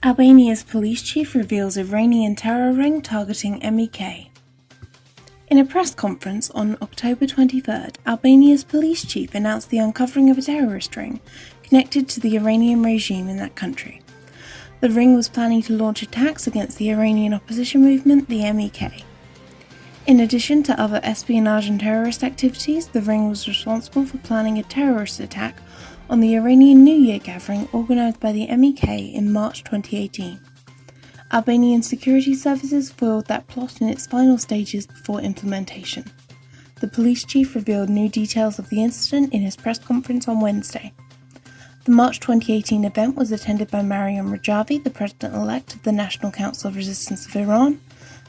Albania's police chief reveals Iranian terror ring targeting MEK. In a press conference on October 23rd, Albania's police chief announced the uncovering of a terrorist ring connected to the Iranian regime in that country. The ring was planning to launch attacks against the Iranian opposition movement, the MEK. In addition to other espionage and terrorist activities, the ring was responsible for planning a terrorist attack on the Iranian New Year gathering organised by the MEK in March 2018. Albanian security services foiled that plot in its final stages before implementation. The police chief revealed new details of the incident in his press conference on Wednesday. The March 2018 event was attended by Maryam Rajavi, the president-elect of the National Council of Resistance of Iran,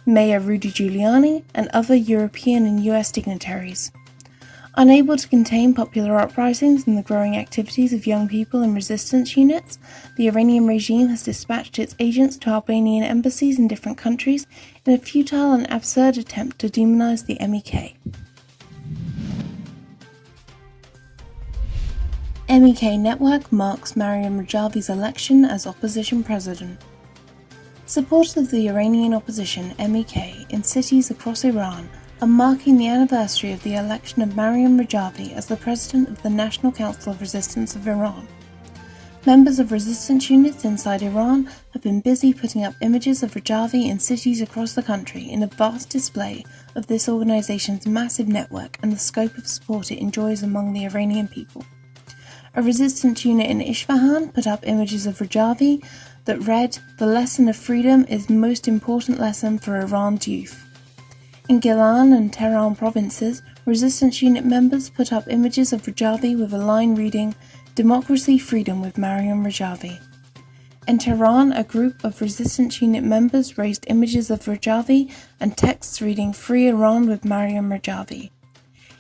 Mayor Rudy Giuliani, and other European and US dignitaries. Unable to contain popular uprisings and the growing activities of young people in resistance units, the Iranian regime has dispatched its agents to Albanian embassies in different countries in a futile and absurd attempt to demonize the MEK. MEK network marks Maryam Rajavi's election as opposition president. Supporters of the Iranian opposition MEK in cities across Iran are marking the anniversary of the election of Maryam Rajavi as the president of the National Council of Resistance of Iran. Members of resistance units inside Iran have been busy putting up images of Rajavi in cities across the country in a vast display of this organization's massive network and the scope of support it enjoys among the Iranian people. A resistance unit in Isfahan put up images of Rajavi that read, "The lesson of freedom is the most important lesson for Iran's youth." In Gilan and Tehran provinces, resistance unit members put up images of Rajavi with a line reading, "Democracy, freedom with Maryam Rajavi." In Tehran, a group of resistance unit members raised images of Rajavi and texts reading, "Free Iran with Maryam Rajavi."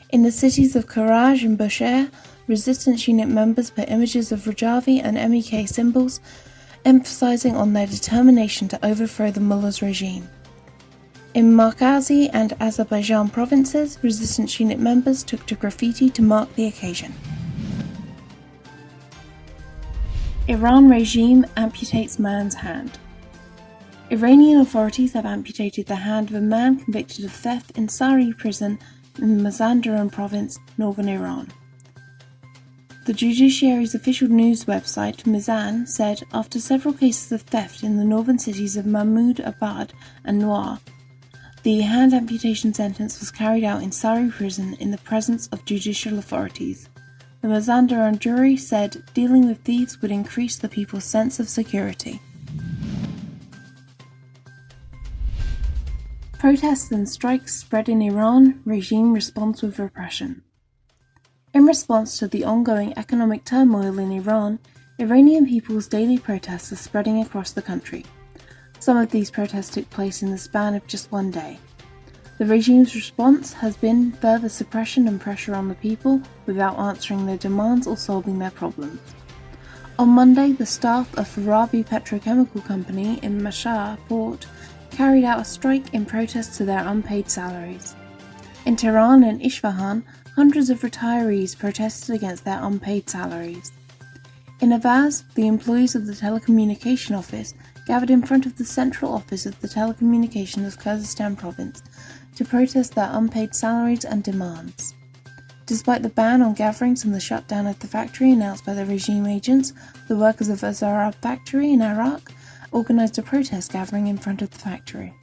In the cities of Karaj and Bushehr, resistance unit members put images of Rajavi and MEK symbols, emphasizing on their determination to overthrow the mullah's regime. In Markazi and Azerbaijan provinces, resistance unit members took to graffiti to mark the occasion. Iran regime amputates man's hand. Iranian authorities have amputated the hand of a man convicted of theft in Sari prison in Mazandaran province, northern Iran. The judiciary's official news website, Mizan, said after several cases of theft in the northern cities of Mahmoud Abad and Noir, the hand amputation sentence was carried out in Sari prison in the presence of judicial authorities. The Mazandaran jury said dealing with thieves would increase the people's sense of security. Protests and strikes spread in Iran, regime responds with repression. In response to the ongoing economic turmoil in Iran, Iranian people's daily protests are spreading across the country. Some of these protests took place in the span of just one day. The regime's response has been further suppression and pressure on the people without answering their demands or solving their problems. On Monday, the staff of Farabi Petrochemical Company in Mashhad port carried out a strike in protest to their unpaid salaries. In Tehran and Isfahan, hundreds of retirees protested against their unpaid salaries. In Avaz, the employees of the telecommunication office gathered in front of the central office of the telecommunications of Kurdistan province to protest their unpaid salaries and demands. Despite the ban on gatherings and the shutdown of the factory announced by the regime agents, the workers of Azarab factory in Iraq organized a protest gathering in front of the factory.